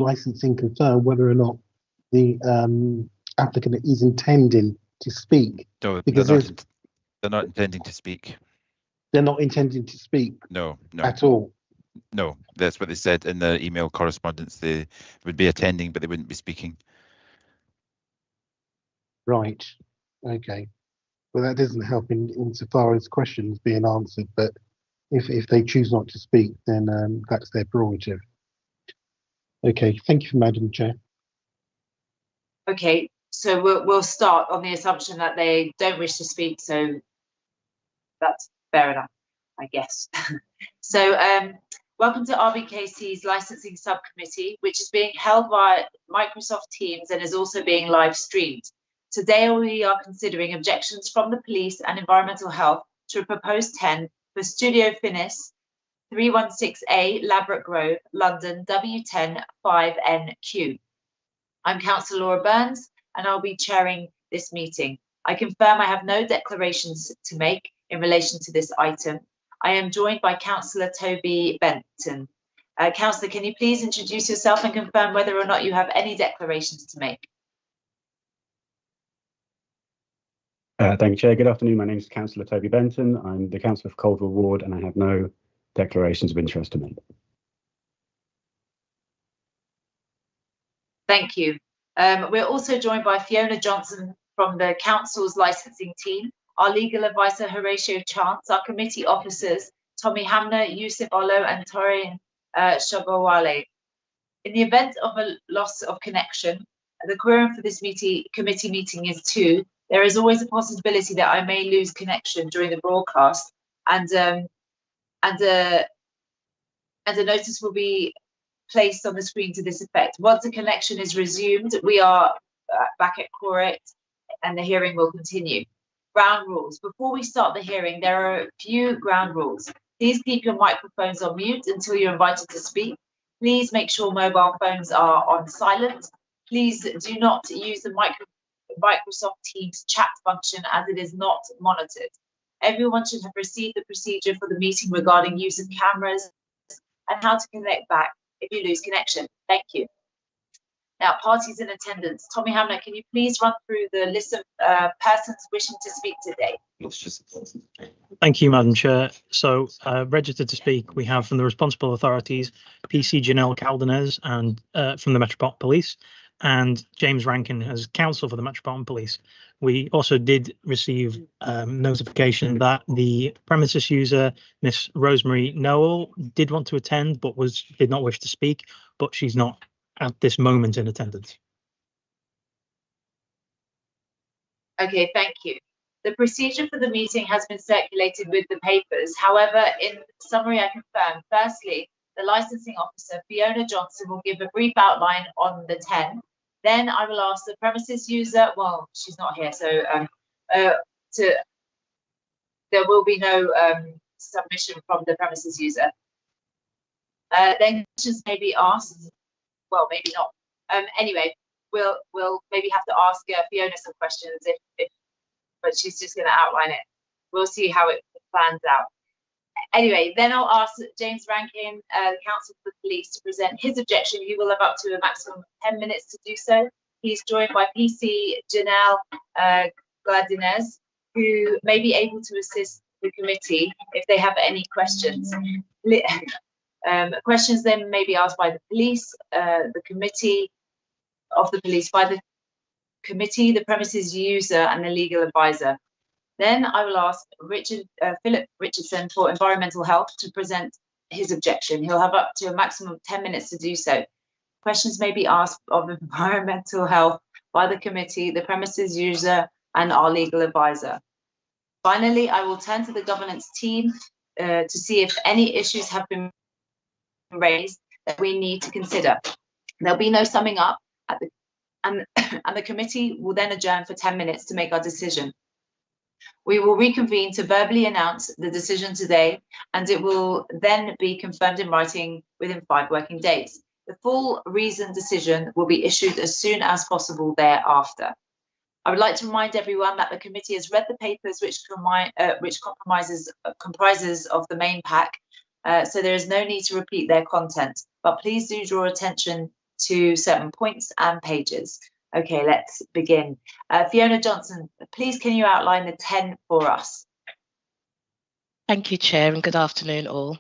licensing confirm whether or not the applicant is intending to speak? No, Because they're not intending to speak. They're not intending to speak. No. At all. No, that's what they said in the email correspondence. They would be attending, but they wouldn't be speaking. Right. Okay. Well, that doesn't help insofar as questions being answered. But if they choose not to speak, then that's their prerogative. Okay. Thank you, Madam Chair. Okay. So we'll start on the assumption that they don't wish to speak. So that's fair enough, I guess. So welcome to RBKC's licensing subcommittee, which is being held via Microsoft Teams and is also being live streamed. Today we are considering objections from the police and environmental health to a proposed 10 for Studio Finis 316A Ladbroke Grove, London, W10 5NQ. I'm Councillor Laura Burns and I'll be chairing this meeting. I confirm I have no declarations to make in relation to this item. I am joined by Councillor Toby Benton. Councillor, can you please introduce yourself and confirm whether or not you have any declarations to make? Thank you, Chair. Good afternoon. My name is Councillor Toby Benton. I'm the Councillor for Coldwell Ward and I have no declarations of interest to make. Thank you. We're also joined by Fiona Johnson from the Council's licensing team, our legal advisor Horatio Chance, our committee officers Tommy Hamner, Yusuf Olo and Torin Shogowale. In the event of a loss of connection, the quorum for this committee meeting is 2. There is always a possibility that I may lose connection during the broadcast, and a notice will be placed on the screen to this effect. Once the connection is resumed, we are back at quorum and the hearing will continue. Ground rules. Before we start the hearing, there are a few ground rules. Please keep your microphones on mute until you're invited to speak. Please make sure mobile phones are on silent. Please do not use the Microsoft Teams chat function as it is not monitored. Everyone should have received the procedure for the meeting regarding use of cameras and how to connect back if you lose connection. Thank you. Now, parties in attendance. Tommy Hamner, can you please run through the list of persons wishing to speak today? Thank you, Madam Chair. So, registered to speak, we have from the responsible authorities, PC Janelle Caldenez and from the Metropolitan Police, and James Rankin as counsel for the Metropolitan Police. We also did receive notification that the premises user, Miss Rosemary Noel, did want to attend but did not wish to speak, but she's not at this moment in attendance. Okay, thank you. The procedure for the meeting has been circulated with the papers. However, in summary, I confirm, firstly, the licensing officer, Fiona Johnson, will give a brief outline on the 10. Then I will ask the premises user, well, she's not here, so there will be no submission from the premises user. Then questions may be asked, well, maybe not. Anyway, we'll maybe have to ask Fiona some questions, but she's just going to outline it. We'll see how it plans out. Anyway, then I'll ask James Rankin, the counsel for the police, to present his objection. He will have up to a maximum of 10 minutes to do so. He's joined by PC Janelle Gladinez, who may be able to assist the committee if they have any questions. Questions then may be asked by the police, the committee of the police, by the committee, the premises user, and the legal advisor. Then I will ask Philip Richardson for Environmental Health to present his objection. He'll have up to a maximum of 10 minutes to do so. Questions may be asked of Environmental Health by the committee, the premises user, and our legal advisor. Finally, I will turn to the governance team to see if any issues have been raised that we need to consider. There'll be no summing up, and the committee will then adjourn for 10 minutes to make our decision. We will reconvene to verbally announce the decision today, and it will then be confirmed in writing within 5 working days. The full reasoned decision will be issued as soon as possible thereafter. I would like to remind everyone that the committee has read the papers which comprises of the main pack, so there is no need to repeat their content. But please do draw attention to certain points and pages. Okay, let's begin. Fiona Johnson, please can you outline the 10 for us? Thank you, Chair, and good afternoon all.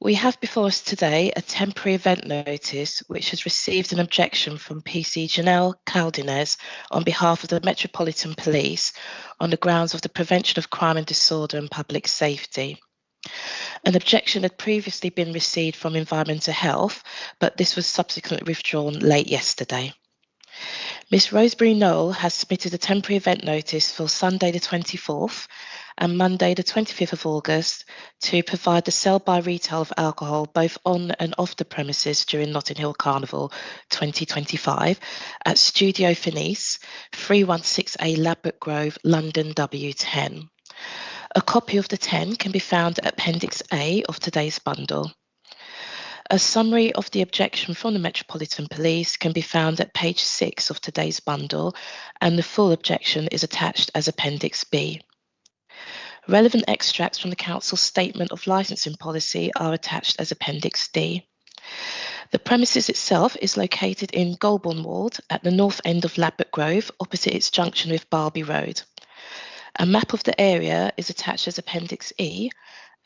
We have before us today a temporary event notice which has received an objection from PC Janelle Caldinez on behalf of the Metropolitan Police on the grounds of the prevention of crime and disorder and public safety. An objection had previously been received from Environmental Health, but this was subsequently withdrawn late yesterday. Ms Rosemary Noel has submitted a temporary event notice for Sunday the 24th and Monday the 25th of August to provide the sell by retail of alcohol both on and off the premises during Notting Hill Carnival 2025 at Studio Fenice, 316A Ladbroke Grove, London W10. A copy of the 10 can be found at Appendix A of today's bundle. A summary of the objection from the Metropolitan Police can be found at page 6 of today's bundle, and the full objection is attached as Appendix B. Relevant extracts from the Council's Statement of Licensing Policy are attached as Appendix D. The premises itself is located in Golborne Ward at the north end of Ladbroke Grove, opposite its junction with Barby Road. A map of the area is attached as Appendix E,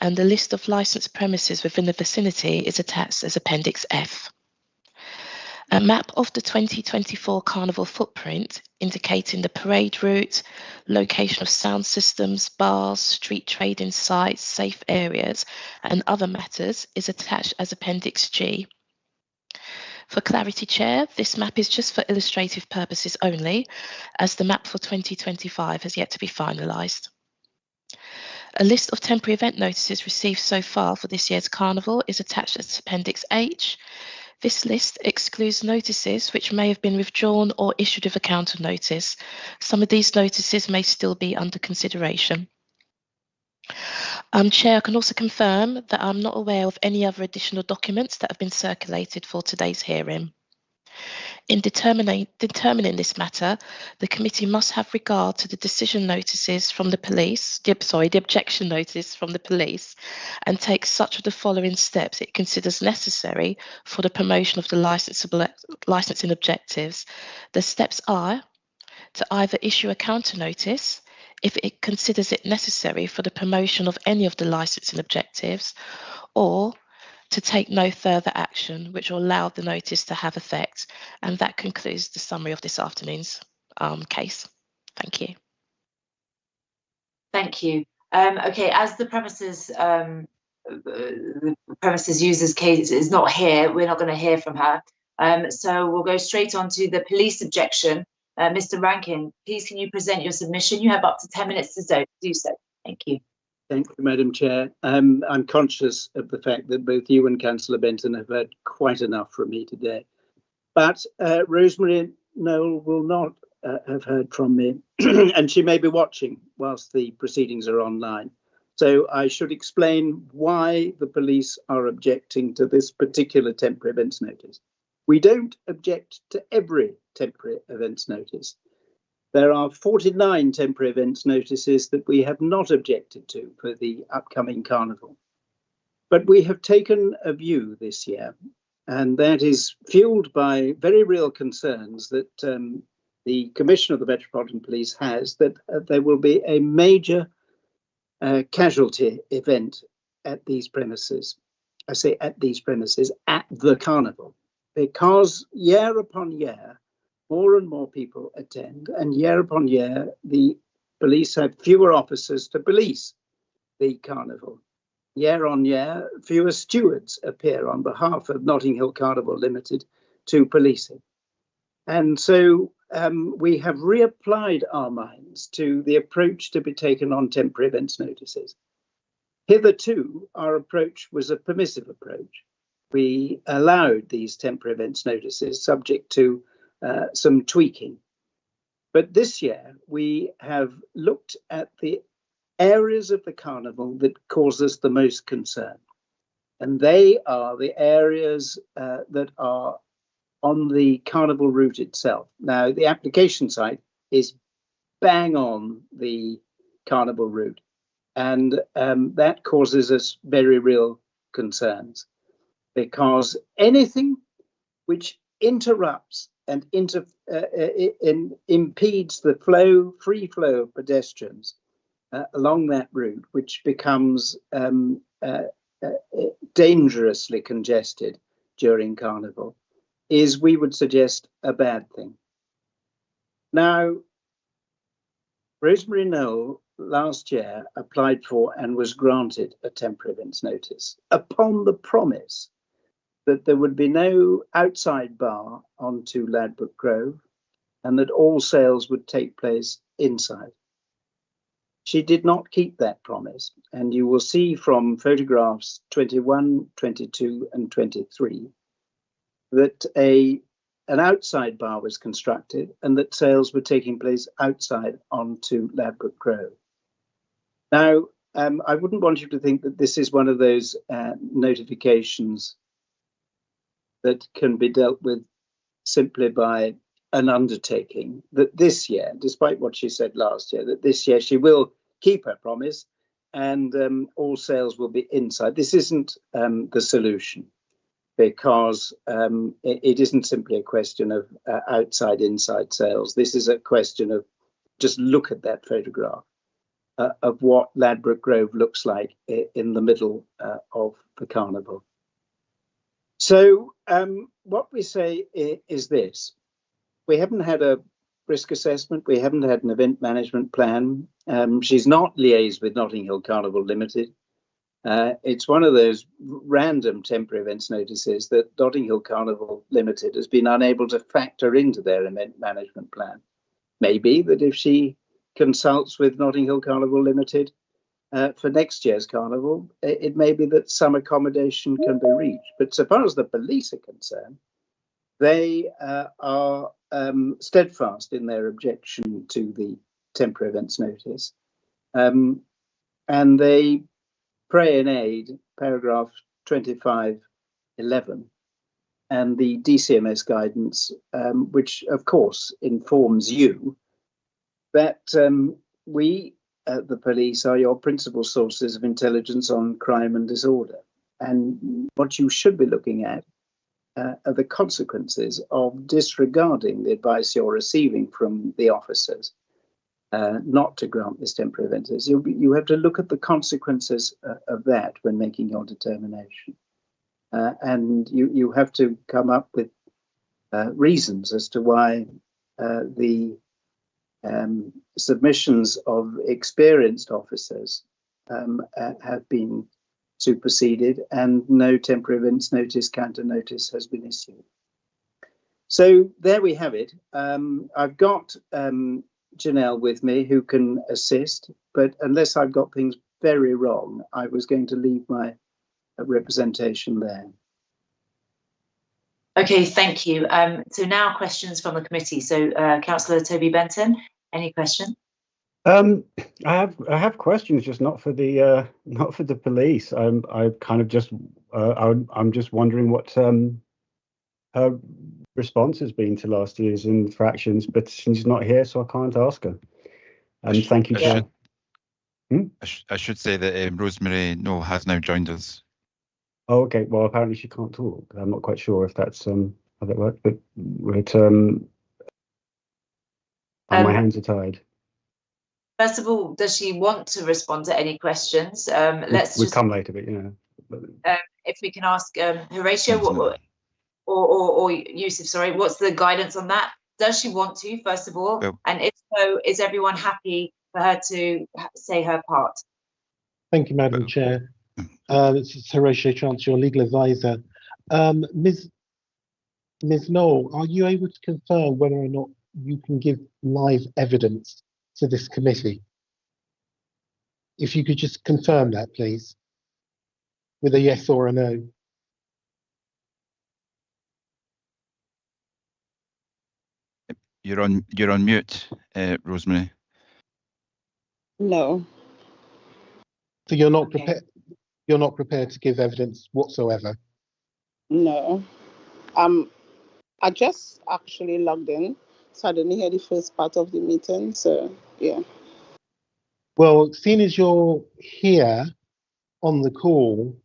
and the list of licensed premises within the vicinity is attached as Appendix F. A map of the 2024 Carnival footprint indicating the parade route, location of sound systems, bars, street trading sites, safe areas, and other matters is attached as Appendix G. For clarity, Chair, this map is just for illustrative purposes only, as the map for 2025 has yet to be finalised. A list of temporary event notices received so far for this year's Carnival is attached as Appendix H. This list excludes notices which may have been withdrawn or issued with a counter notice. Some of these notices may still be under consideration. Chair, I can also confirm that I'm not aware of any other additional documents that have been circulated for today's hearing. In determining this matter, the committee must have regard to the decision notices from the police, the objection notice from the police, and take such of the following steps it considers necessary for the promotion of the licensing objectives. The steps are to either issue a counter notice if it considers it necessary for the promotion of any of the licensing objectives, or to take no further action which will allow the notice to have effect. And that concludes the summary of this afternoon's case. Thank you. Thank you. Okay, as the premises user's case is not here, we're not going to hear from her. So we'll go straight on to the police objection. Mr. Rankin, please can you present your submission? You have up to 10 minutes to do so. Thank you. Thank you, Madam Chair. I'm conscious of the fact that both you and Councillor Benton have heard quite enough from me today. But Rosemary Noel will not have heard from me, and she may be watching whilst the proceedings are online. So I should explain why the police are objecting to this particular temporary events notice. We don't object to every temporary events notice. There are 49 temporary events notices that we have not objected to for the upcoming Carnival. But we have taken a view this year, and that is fueled by very real concerns that the Commissioner of the Metropolitan Police has, that there will be a major casualty event at these premises. I say at these premises, at the Carnival, because year upon year, more and more people attend, and year upon year, the police have fewer officers to police the Carnival. Year on year, fewer stewards appear on behalf of Notting Hill Carnival Limited to policing. And so we have reapplied our minds to the approach to be taken on temporary events notices. Hitherto, our approach was a permissive approach. We allowed these temporary events notices subject to some tweaking. But this year, we have looked at the areas of the Carnival that cause us the most concern. And they are the areas that are on the Carnival route itself. Now, the application site is bang on the Carnival route. And that causes us very real concerns, because anything which interrupts and impedes the free flow of pedestrians along that route, which becomes dangerously congested during Carnival, is, we would suggest, a bad thing. Now, Rosemary Knoll last year applied for and was granted a temporary events notice upon the promise that there would be no outside bar onto Ladbroke Grove and that all sales would take place inside. She did not keep that promise, and you will see from photographs 21, 22 and 23 that an outside bar was constructed and that sales were taking place outside onto Ladbroke Grove. Now, I wouldn't want you to think that this is one of those notifications that can be dealt with simply by an undertaking, that this year, despite what she said last year, that this year she will keep her promise and all sales will be inside. This isn't the solution, because it isn't simply a question of outside-inside sales. This is a question of just look at that photograph of what Ladbroke Grove looks like in the middle of the Carnival. So what we say is this. We haven't had a risk assessment. We haven't had an event management plan. She's not liaised with Notting Hill Carnival Limited. It's one of those random temporary events notices that Notting Hill Carnival Limited has been unable to factor into their event management plan. Maybe that if she consults with Notting Hill Carnival Limited for next year's carnival, it may be that some accommodation can be reached. But so far as the police are concerned, they are steadfast in their objection to the temporary events notice. And they pray in aid, paragraph 2511, and the DCMS guidance, which of course informs you that we, the police, are your principal sources of intelligence on crime and disorder. And what you should be looking at are the consequences of disregarding the advice you're receiving from the officers not to grant this temporary event. You have to look at the consequences of that when making your determination. And you have to come up with reasons as to why the submissions of experienced officers have been superseded and no temporary events notice, counter notice has been issued. So there we have it. I've got Janelle with me who can assist, but unless I've got things very wrong, I was going to leave my representation there. Okay, thank you. So now questions from the committee. So Councillor Toby Benton, any question? I have questions, just not for the police. I'm just wondering what her response has been to last year's infractions, but she's not here, so I can't ask her. Thank you, Chair. I should say that Rosemary Knoll has now joined us. Oh, okay. Well, apparently she can't talk. I'm not quite sure if that's how that works, but my hands are tied. First of all, does she want to respond to any questions? We'll come later, but if we can ask Horatio or Yusuf, sorry, what's the guidance on that? Does she want to, first of all? Well, and if so, is everyone happy for her to say her part? Thank you, Madam Chair. This is Horatio Chance, your legal advisor. Ms. Knoll, are you able to confirm whether or not you can give live evidence to this committee? If you could just confirm that, please, with a yes or a no. You're on mute, Rosemary. No. So you're not prepared. You're not prepared to give evidence whatsoever. No. I just actually logged in, so I didn't hear the first part of the meeting. So yeah. Well, seeing as you're here on the call,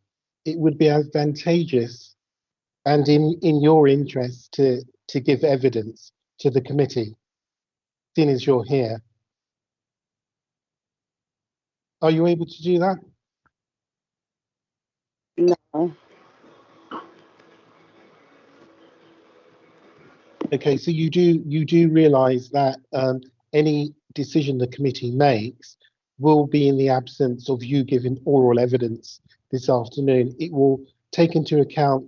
it would be advantageous and in your interest to give evidence to the committee, seeing as you're here. Are you able to do that? No. Okay, so you do realise that any decision the committee makes will be in the absence of you giving oral evidence this afternoon. It will take into account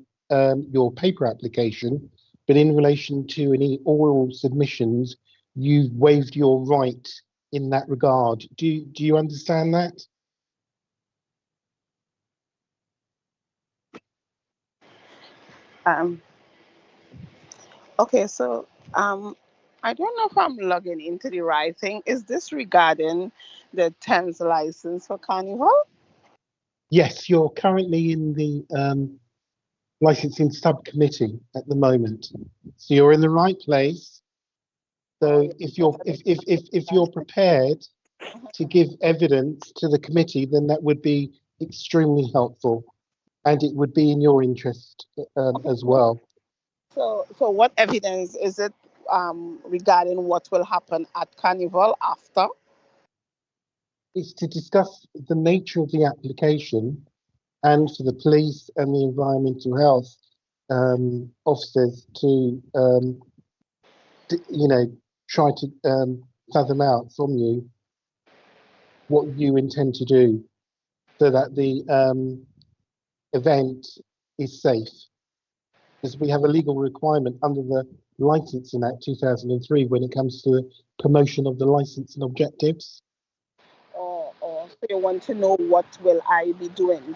your paper application, but in relation to any oral submissions, you've waived your right in that regard. Do you understand that? Okay, so I don't know if I'm logging into the right thing. Is this regarding the Thames license for Carnival? Yes, you're currently in the licensing subcommittee at the moment, so you're in the right place. So if you're prepared to give evidence to the committee, then that would be extremely helpful, and it would be in your interest as well. So what evidence is it regarding what will happen at Carnival after? It's to discuss the nature of the application, and for the police and the environmental health officers to try to fathom out from you what you intend to do so that the event is safe. Because we have a legal requirement under the Licensing Act 2003 when it comes to the promotion of the licensing objectives. So you want to know what will I be doing?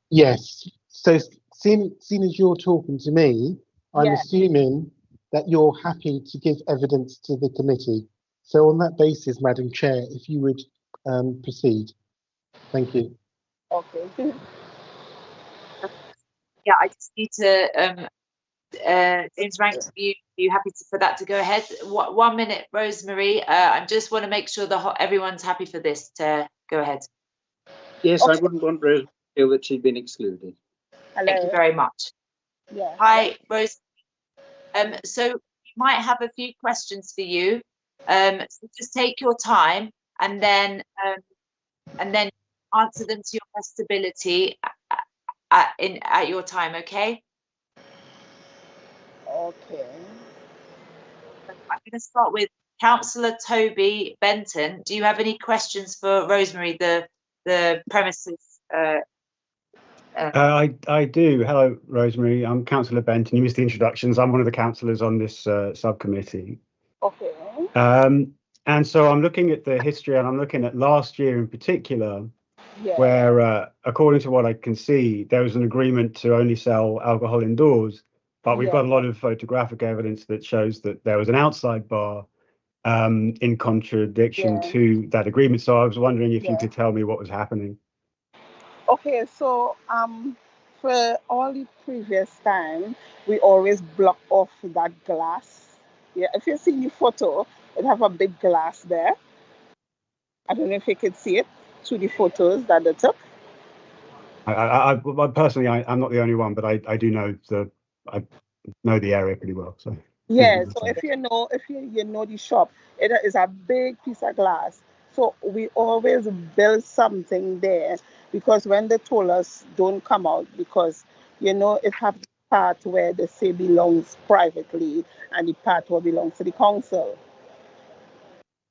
Yes. So seeing as you're talking to me, I'm assuming that you're happy to give evidence to the committee. So on that basis, Madam Chair, if you would proceed. Thank you. Okay. Yeah, I just need to, James Rankin, are you happy for that to go ahead? 1 minute, Rosemary. I just want to make sure that everyone's happy for this to go ahead. Yes, okay. I wouldn't want Rose to feel that she'd been excluded. Hello. Thank you very much. Yeah. Hi, Rose. So we might have a few questions for you. So just take your time and then answer them to your best ability at your time, okay? Okay. I'm going to start with Councillor Toby Benton. Do you have any questions for Rosemary, the premises? I do. Hello, Rosemary. I'm Councillor Benton. You missed the introductions. I'm one of the councillors on this subcommittee. Okay. And so I'm looking at the history, and I'm looking at last year in particular, where, according to what I can see, there was an agreement to only sell alcohol indoors. But we've got a lot of photographic evidence that shows that there was an outside bar in contradiction to that agreement. So I was wondering if you could tell me what was happening. Okay, so for all the previous time, we always block off that glass. Yeah, if you see the photo, it have a big glass there. I don't know if you could see it through the photos that they took. I personally, I'm not the only one, but I do know I know the area pretty well. So yeah, so if you know the shop, it is a big piece of glass. So we always build something there, because when they told us don't come out, because it have the part where they say belongs privately and the part where belongs to the council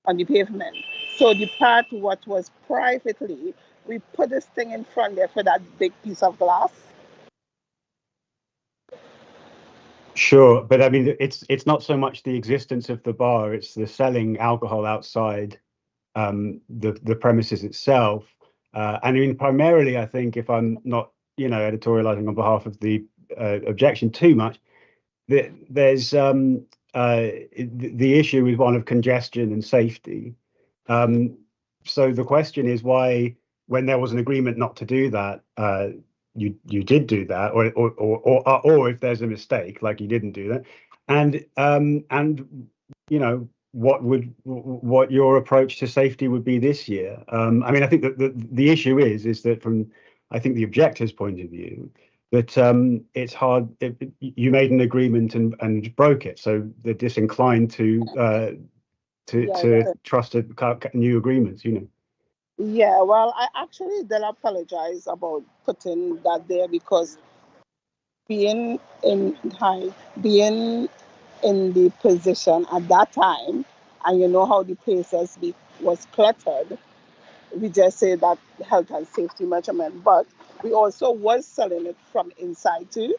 on the pavement. So the part what was privately, we put this thing in front there for that big piece of glass. Sure, but I mean, it's not so much the existence of the bar; it's the selling alcohol outside the premises itself. And I mean, primarily, I think, if I'm not, editorializing on behalf of the objection too much, there's the issue is one of congestion and safety. So the question is why, when there was an agreement not to do that, you did do that, or if there's a mistake, like you didn't do that, and what your approach to safety would be this year. I mean, I think that the issue is that from, I think, the objector's point of view, But it's hard. You made an agreement and broke it, so they're disinclined to trust new agreements. Yeah, well, I actually did apologize about putting that there because being being in the position at that time, and you know how the place was cluttered, we just say that health and safety measurement, but we also was selling it from inside too.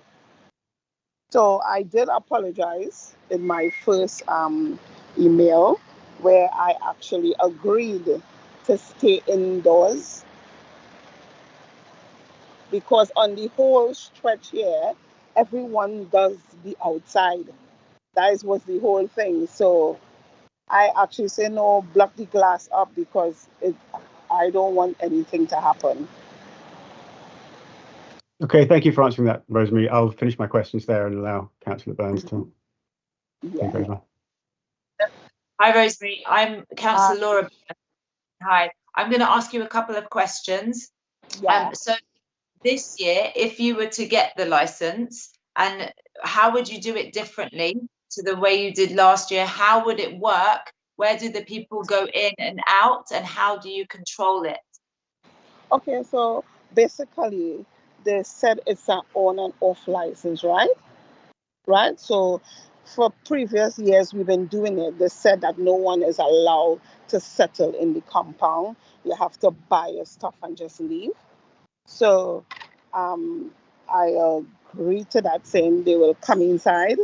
So I did apologize in my first email where I actually agreed to stay indoors because on the whole stretch here, everyone does the outside. That was the whole thing. So I actually say no, block the glass up because I don't want anything to happen. Okay, thank you for answering that, Rosemary. I'll finish my questions there and allow Councillor Burns to take over. Hi, Rosemary. I'm Councillor Laura. Hi. I'm going to ask you a couple of questions. Yeah. So this year, if you were to get the license, and how would you do it differently to the way you did last year? How would it work? Where do the people go in and out, and how do you control it? Okay, so basically, they said it's an on and off license, right? Right. So for previous years, we've been doing it. They said that no one is allowed to settle in the compound. You have to buy your stuff and just leave. So I agree to that, saying they will come inside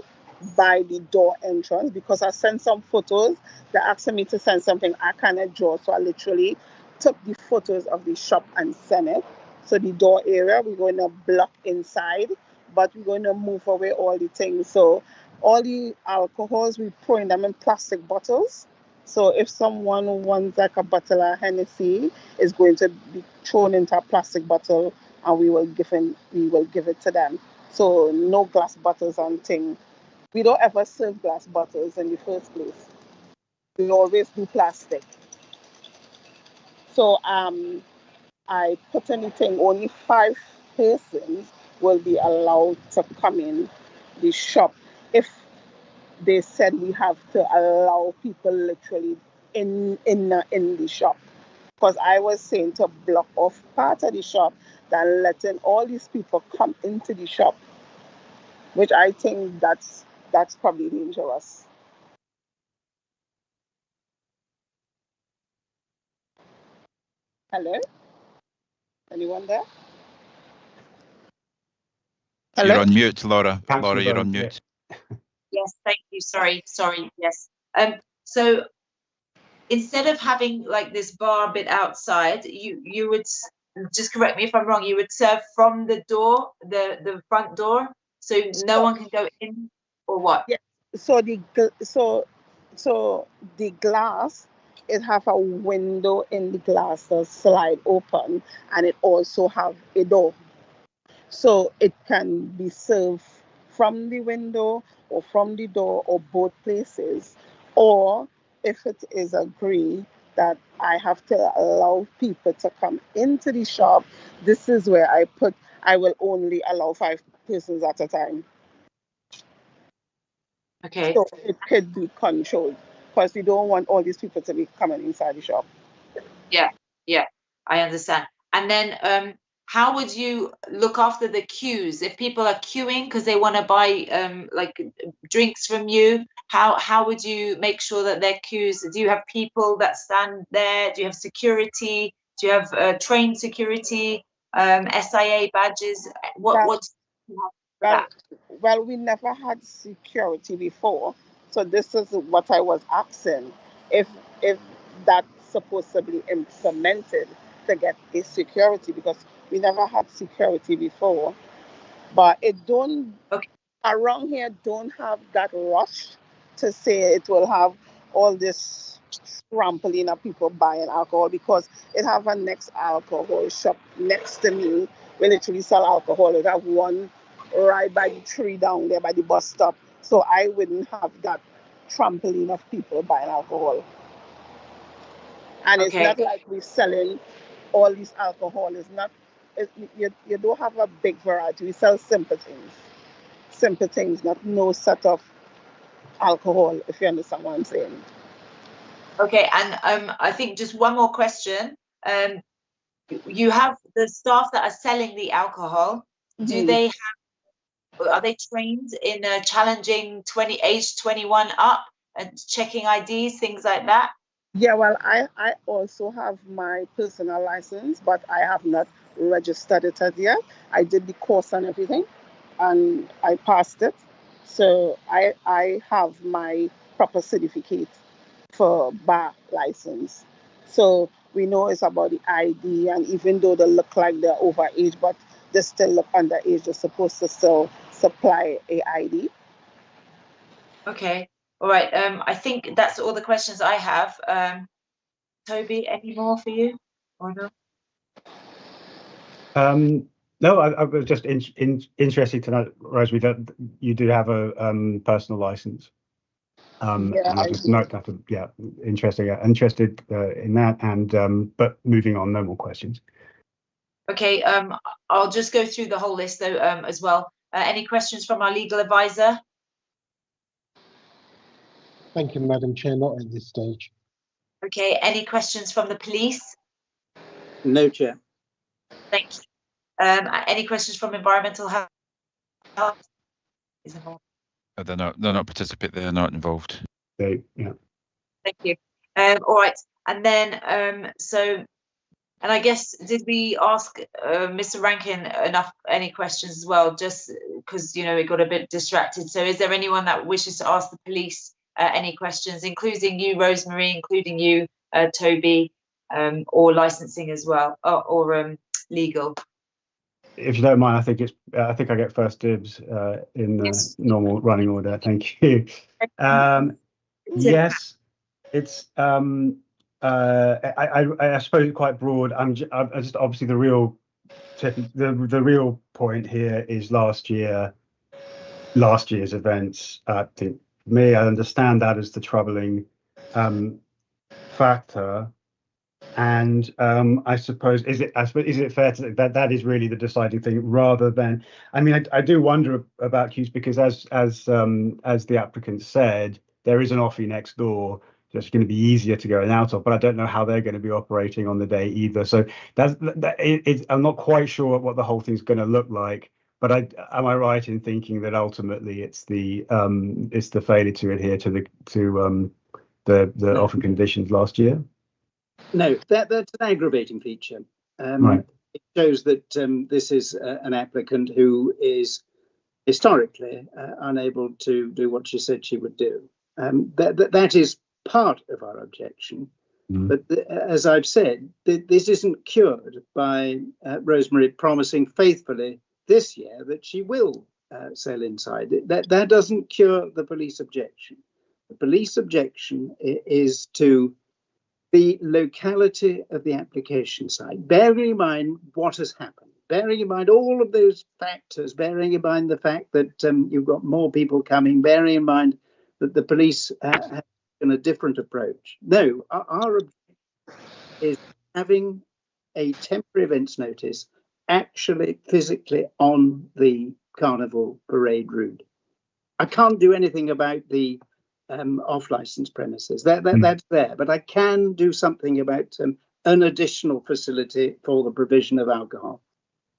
by the door entrance because I sent some photos. They're asking me to send something I cannot draw. So I literally took the photos of the shop and sent it. So the door area, we're going to block inside, but we're going to move away all the things. So all the alcohols, we're pouring them in plastic bottles. So if someone wants like a bottle of Hennessy, it's going to be thrown into a plastic bottle and we will give it to them. So no glass bottles and thing. We don't ever serve glass bottles in the first place. We always do plastic. So I put anything, only 5 persons will be allowed to come in the shop. If they said we have to allow people literally in the shop. Because I was saying to block off part of the shop than letting all these people come into the shop, which I think that's probably dangerous. Hello? Anyone there? Hello? You're on mute, Laura. Councillor Laura, you're on Burns, mute. Yes, thank you. Sorry. Yes. So instead of having like this bar bit outside, you would, just correct me if I'm wrong, you would serve from the door, the front door, so no one can go in, or what? Yeah. So the glass, it have a window in the glass that slide open, and it also have a door. So it can be served from the window or from the door or both places. Or if it is agreed that I have to allow people to come into the shop, this is where I will only allow 5 persons at a time. Okay. So it could be controlled because we don't want all these people to be coming inside the shop. Yeah, I understand. And then how would you look after the queues if people are queuing because they want to buy like drinks from you? How would you make sure that their queues? Do you have people that stand there? Do you have security? Do you have trained security? SIA badges? What do you have for that? Well, we never had security before, so this is what I was asking. If that's supposed to be implemented to get a security, because we never had security before, but it don't Okay. around here don't have that rush to say it will have all this trampling of people buying alcohol because it have a next alcohol shop next to me. We literally sell alcohol. It have one right by the tree down there by the bus stop. So I wouldn't have that trampling of people buying alcohol. And it's Okay. not like we're selling all this alcohol. It's not you don't have a big variety. We sell simple things, not no set of alcohol, if you understand what I'm saying. Okay, and I think just one more question. You have the staff that are selling the alcohol. Do they are they trained in challenging age 21 up and checking IDs, things like that? Yeah, well, I also have my personal license, but I have not registered it as yet. I did the course and everything, and I passed it. So I have my proper certificate for bar license. So we know it's about the ID, and even though they look like they're overage, but they still look underage, they're supposed to still supply a ID. Okay, all right. I think that's all the questions I have. Toby, any more for you or no? No, I was just interested to know, Rosemary, that you do have a personal license. Yeah, and I I just do. note that, yeah, interested in that. And but moving on, no more questions. Okay, I'll just go through the whole list though as well. Any questions from our legal advisor? Thank you, Madam Chair. Not at this stage. Okay, any questions from the police? No, Chair. Thank you. Any questions from environmental health? They're not participate. They're not involved. Yeah. Thank you. All right, and then and I guess, did we ask Mr. Rankin any questions as well? Just because it got a bit distracted. So, is there anyone that wishes to ask the police any questions, including you, Rosemary, including you, Toby, or licensing as well, or legal? If you don't mind, I think I get first dibs in the normal running order. Thank you. Yes, it's I suppose quite broad. I'm just obviously the real point here is last year's events. I think for me, I understand that as the troubling factor. And I suppose is it fair to say that that is really the deciding thing, rather than, I mean, I do wonder about queues, because as the applicant said, there is an offie next door that's going to be easier to go in and out of, but I don't know how they're going to be operating on the day either. So I'm not quite sure what the whole thing's going to look like. But am I right in thinking that ultimately it's the failure to adhere to the offie conditions last year? No, that's an aggravating feature. Right. It shows that this is an applicant who is historically unable to do what she said she would do. That is part of our objection. But as I've said, this isn't cured by Rosemary promising faithfully this year that she will sell inside. That doesn't cure the police objection. The police objection is to the locality of the application site, bearing in mind what has happened, bearing in mind all of those factors, bearing in mind the fact that you've got more people coming, bearing in mind that the police have taken a different approach. No, our objective is having a temporary events notice actually physically on the Carnival parade route. I can't do anything about the off-license premises. That's there, but I can do something about an additional facility for the provision of alcohol.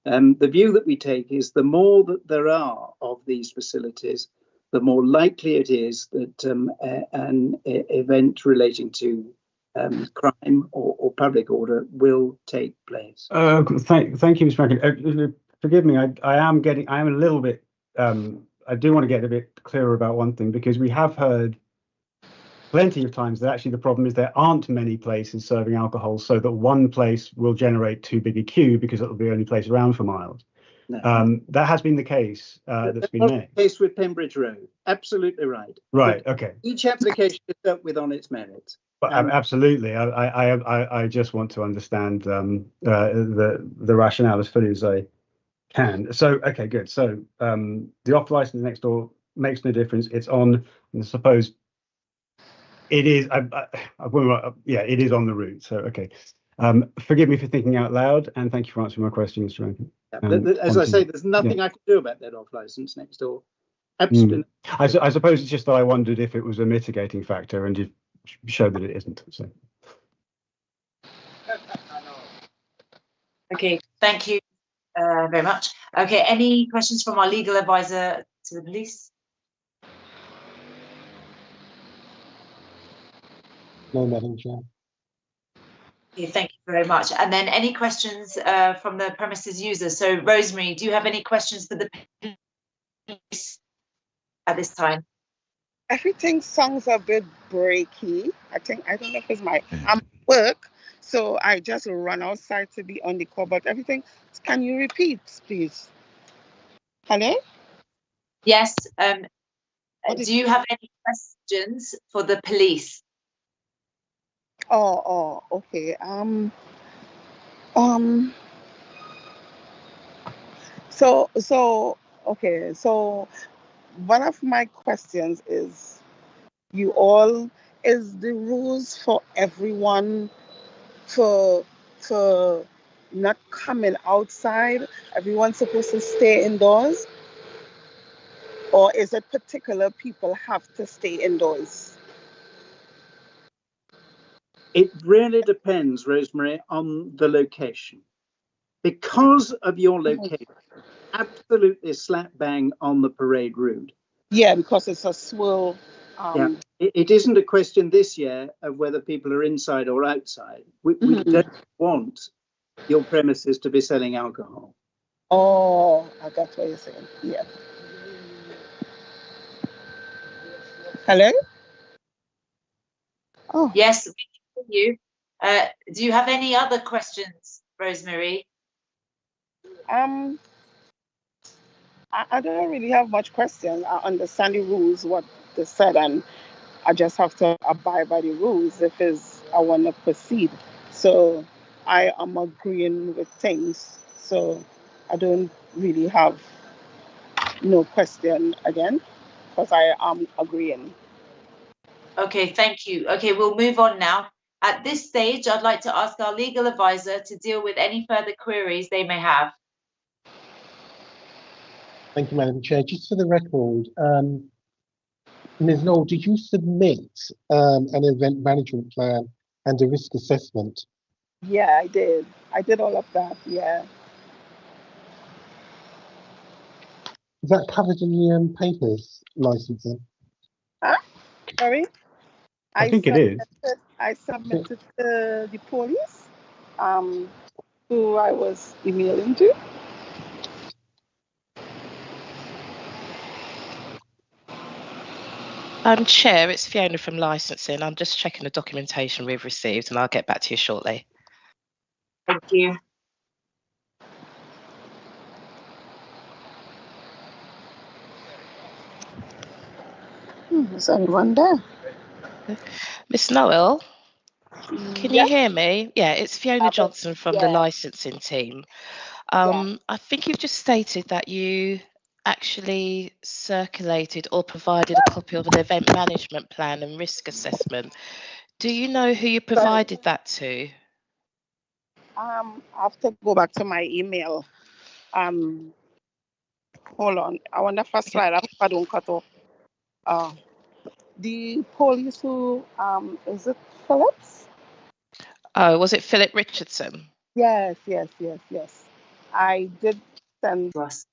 The view that we take is the more that there are of these facilities, the more likely it is that an event relating to crime or public order will take place. Thank you, Mr. Rankin. Forgive me, I am a little bit, I do want to get a bit clearer about one thing, because we have heard plenty of times that actually the problem is there aren't many places serving alcohol, so that one place will generate too big a queue because it'll be the only place around for miles. No. That has been the case that's been made. The case with Pembridge Road. Absolutely right. Right. But okay. Each application is dealt with on its merits. But absolutely, I just want to understand the rationale as fully as I can. So okay, good. So the off license next door makes no difference. It's on, I suppose. It is. Yeah, it is on the route. So okay. Forgive me for thinking out loud, and thank you for answering my question, Mr. Rankin. As I say, there's nothing I can do about that off license next door. Absolutely. I suppose it's just that I wondered if it was a mitigating factor, and you showed that it isn't. So. Okay, thank you very much. Okay, any questions from our legal advisor to the police? No, Madam Chair. Okay, thank you very much. And then any questions from the premises user? So Rosemary, do you have any questions for the police at this time? Everything sounds a bit breaky. I don't know if it's I'm at work, so I just run outside to be on the call, but everything, can you repeat, please? Hello? Yes. Do you have any questions for the police? Oh, okay. Okay, so one of my questions is, is the rules for everyone for not coming outside? Everyone's supposed to stay indoors? Or is it particular people have to stay indoors? It really depends, Rosemary, on the location. Because of your location, absolutely slap bang on the parade route. Yeah, because it's a swirl. It isn't a question this year of whether people are inside or outside. We don't want your premises to be selling alcohol. Oh, I got what you're saying. Yeah. Hello? Oh. Yes, we can hear you. Do you have any other questions, Rosemary? I don't really have much question. I understand the rules, what they said, and I just have to abide by the rules if I want to proceed. So I am agreeing with things. So I don't really have no question again, because I am agreeing. Okay, thank you. Okay, we'll move on now. At this stage, I'd like to ask our legal advisor to deal with any further queries they may have. Thank you, Madam Chair. Just for the record, Ms. Knoll, did you submit an event management plan and a risk assessment? Yeah, I did. I did all of that, yeah. Is that covered in the papers licensing? Huh? Sorry? I think it is. I submitted to the police, who I was emailing to. Chair, it's Fiona from licensing. I'm just checking the documentation we've received, and I'll get back to you shortly. Thank you. Is anyone there? Miss Noel, can you hear me? Yeah, it's Fiona Johnson from the licensing team. I think you've just stated that you actually circulated or provided a copy of an event management plan and risk assessment. Do you know who you provided that to? I have to go back to my email. Hold on. I want the first slide. I don't cut off. The police who, is it Phillips? Oh, was it Philip Richardson? Yes. I did send us.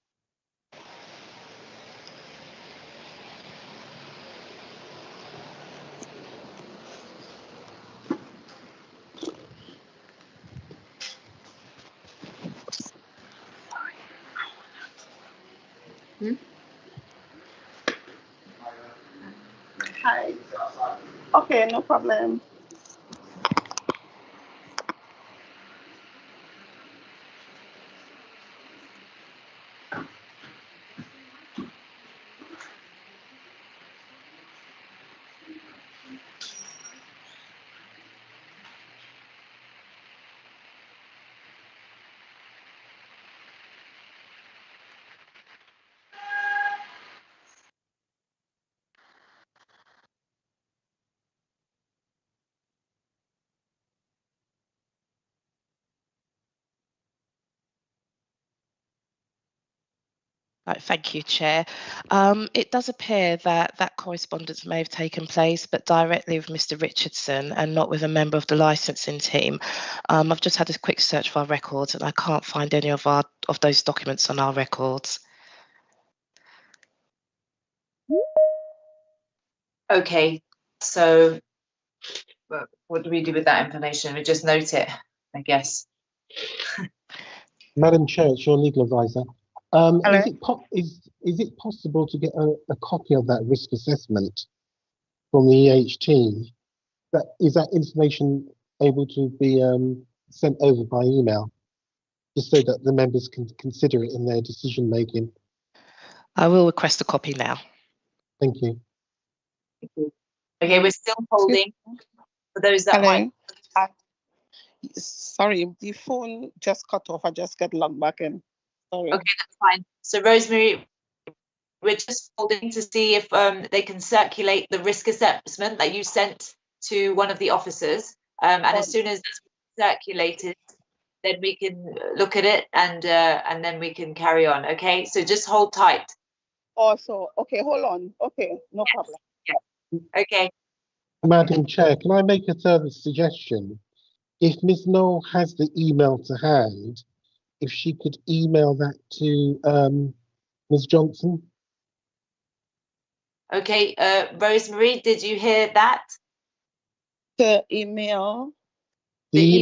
Hi. Okay, no problem. Right, thank you, Chair. It does appear that that correspondence may have taken place, but directly with Mr. Richardson and not with a member of the licensing team. I've just had a quick search for our records and I can't find any of those documents on our records. Okay, so what do we do with that information? We just note it, I guess. Madam Chair, it's your legal advisor. Hello? Is it possible to get a copy of that risk assessment from the EHT? Is that information able to be sent over by email, just so that the members can consider it in their decision making? I will request a copy now. Thank you. Okay, we're still holding for those that might. Hello? Sorry, the phone just cut off. I just got logged back in. Sorry. Okay, that's fine. So Rosemary, we're just holding to see if they can circulate the risk assessment that you sent to one of the officers. And as soon as it's circulated, then we can look at it and then we can carry on. Okay, so just hold tight. Also, okay, hold on. Okay, no problem. Yeah. Okay. Madam Chair, can I make a further suggestion? If Ms. Knoll has the email to hand, if she could email that to Ms. Johnson. Okay, Rosemary, did you hear that? The email. The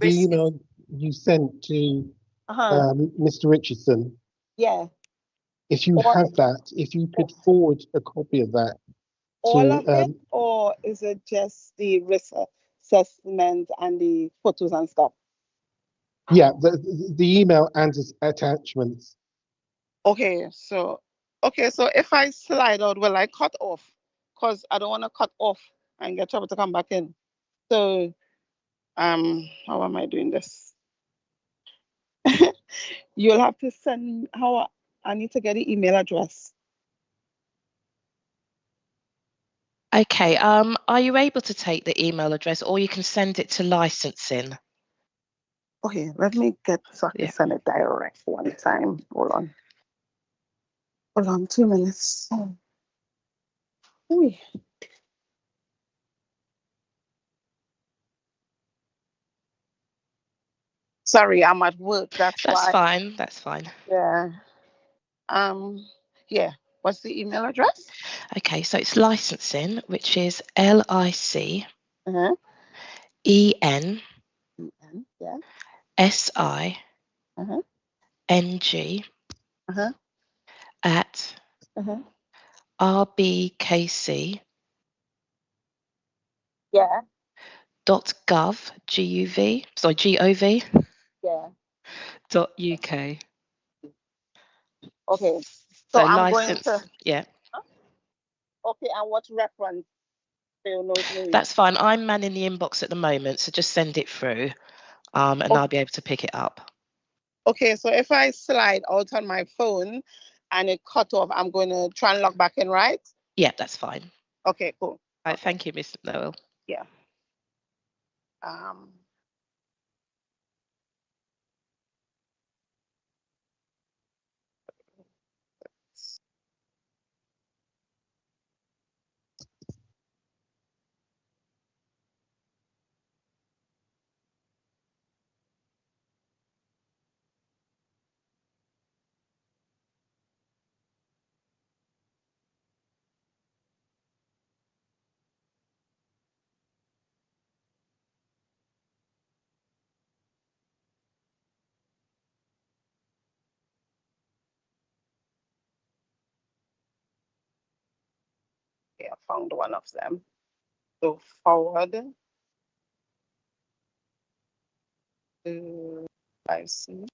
email you sent to Mr. Richardson. Yeah. If you have that, if you could forward a copy of that. All of it, or is it just the risk assessment and the photos and stuff? Yeah, the email and its attachments. Okay, so if I slide out, will I cut off? Because I don't want to cut off and get trouble to come back in. So, how am I doing this? You'll have to send how I need to get the email address. Okay, are you able to take the email address or you can send it to licensing? Okay, let me get so I can send it direct one time. Hold on 2 minutes. Ooh. Sorry, I'm at work. That's why. Fine. That's fine. Yeah. Yeah. What's the email address? Okay, so it's licensing, which is LICEN yeah. SING at rbkc. Yeah. .gov, G-O-V, Yeah. .uk. Okay. So I'm license, going to. Yeah. Okay, and what reference? That's fine. I'm manning the inbox at the moment, so just send it through, and I'll be able to pick it up. Okay, so if I slide out on my phone and it cut off, I'm going to try and log back in, right? Yeah, that's fine. Okay, cool. All right, thank you, Ms. Noel. Yeah. Okay, I found one of them. So forward to IC.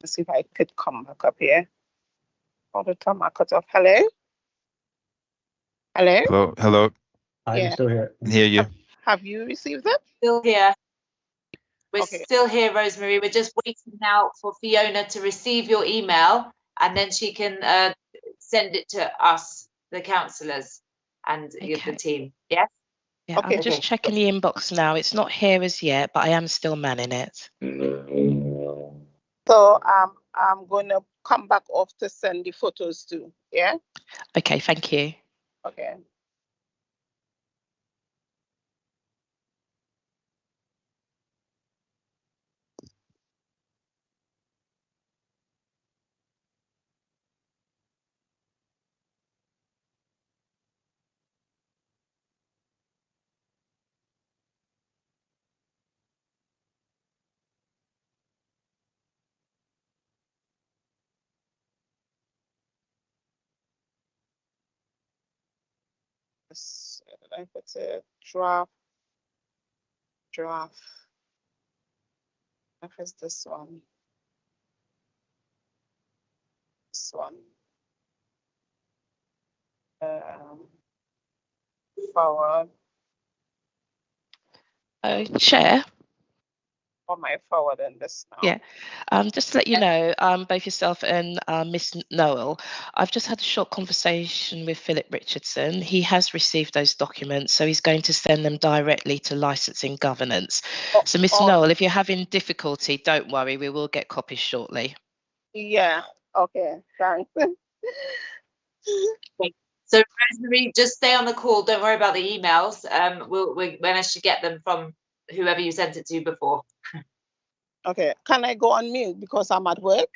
Let's see if I could come back up here. All the time I cut off. Hello? Hello? Hello. I'm still here. Can hear you. Have you received it? Still here. We're Okay. still here, Rosemary. We're just waiting now for Fiona to receive your email, and then she can send it to us, the councillors, and the Okay. team. Yes? Yeah, I'm Okay. just checking the inbox now. It's not here as yet, but I am still manning it. So I'm going to come back off to send the photos too. Yeah. Okay, thank you. Okay. I put a draft. What is this one? This one. Forward. Chair. Or my forward in this now. Yeah. Just to let you know, both yourself and Miss Noel, I've just had a short conversation with Philip Richardson. He has received those documents, so he's going to send them directly to Licensing Governance. So, Miss Noel, if you're having difficulty, don't worry, we will get copies shortly. Yeah. Okay. Thanks. So Rosemary, just stay on the call. Don't worry about the emails. We'll manage to get them from whoever you sent it to before. Okay. Can I go on mute because I'm at work?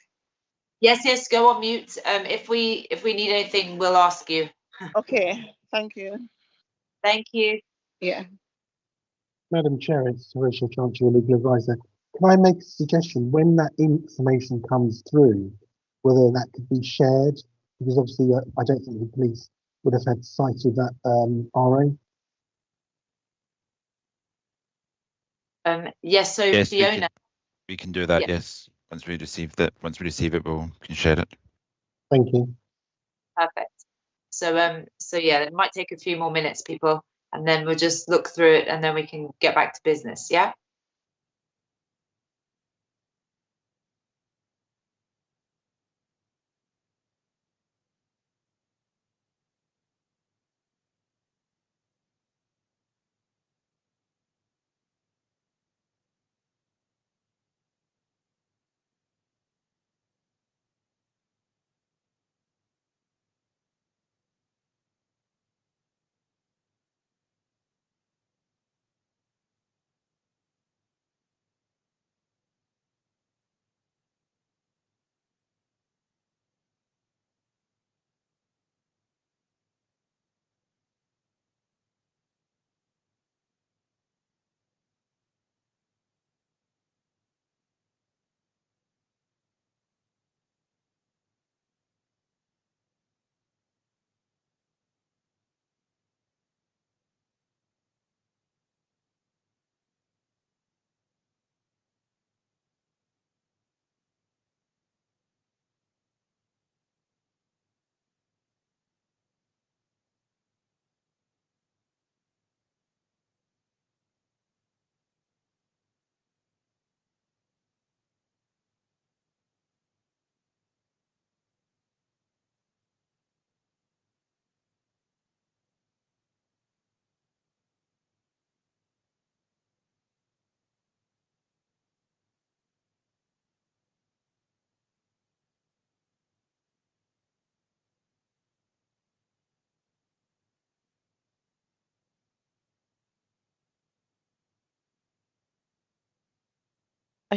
Yes, go on mute. If we need anything, we'll ask you. Okay. Thank you. Thank you. Yeah. Madam Chair, it's Horatio Chance, your legal advisor. Can I make a suggestion when that information comes through, whether that could be shared? Because obviously, I don't think the police would have had sight of that RO. Yes, so Yes, Fiona. we can do that. Yeah. Yes, once we receive it, we can share it. Thank you. Perfect. So yeah, it might take a few more minutes, people, and then we'll just look through it, and then we can get back to business. Yeah.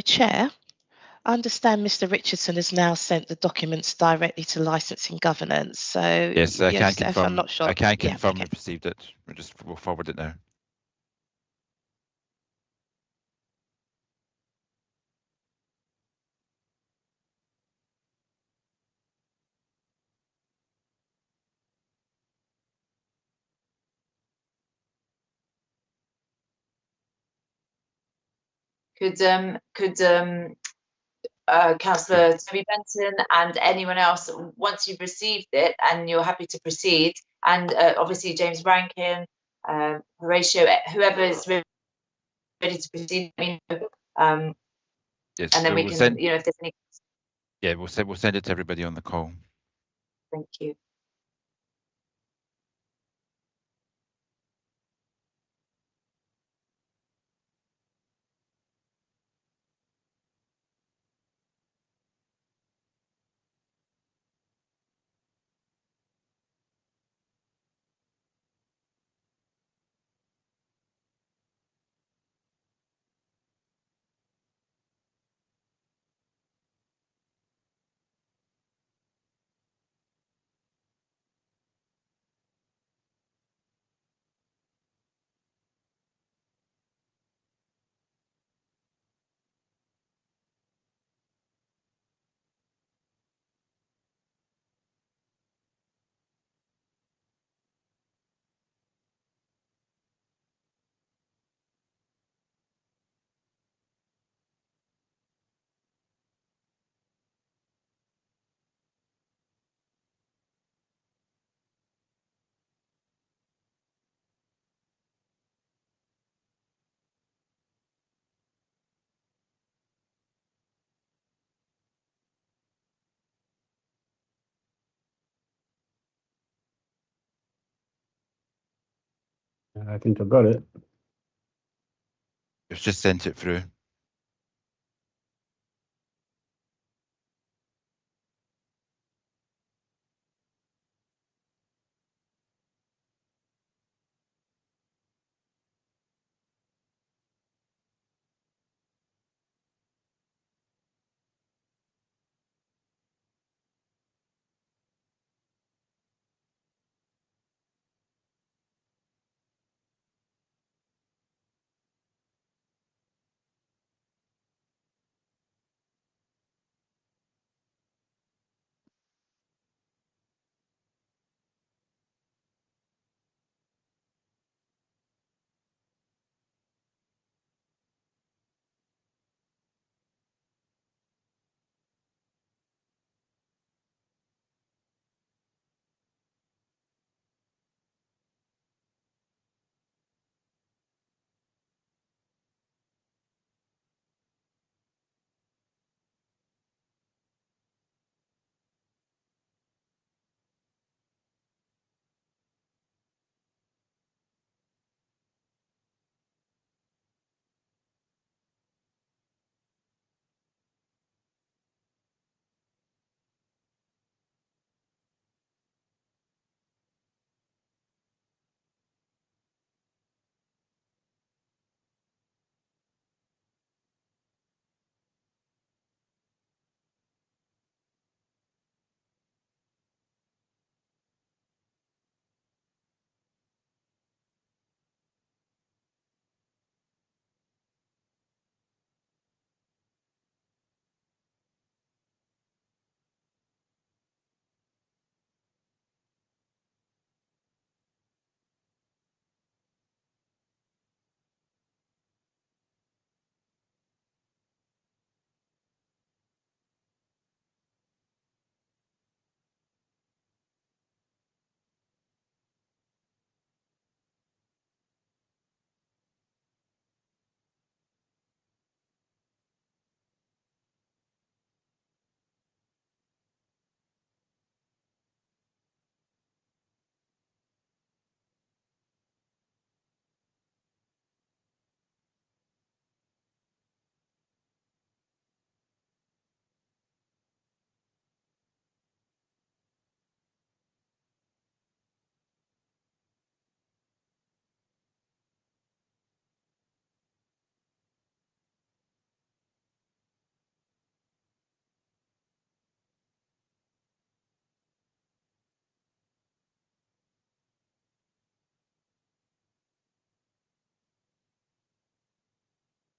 Chair, I understand Mr. Richardson has now sent the documents directly to Licensing Governance. So Yes, I can Steph, confirm. I'm not sure. I can confirm okay. we've received it. We'll forward it now. Could Councillor Toby Benton and anyone else, once you've received it and you're happy to proceed, and obviously James Rankin, Horatio, whoever is ready to proceed, let me know. Yes, And then so we we'll can, send, if there's any, yeah, we'll send it to everybody on the call. thank you. I think I've got it. It's just sent it through.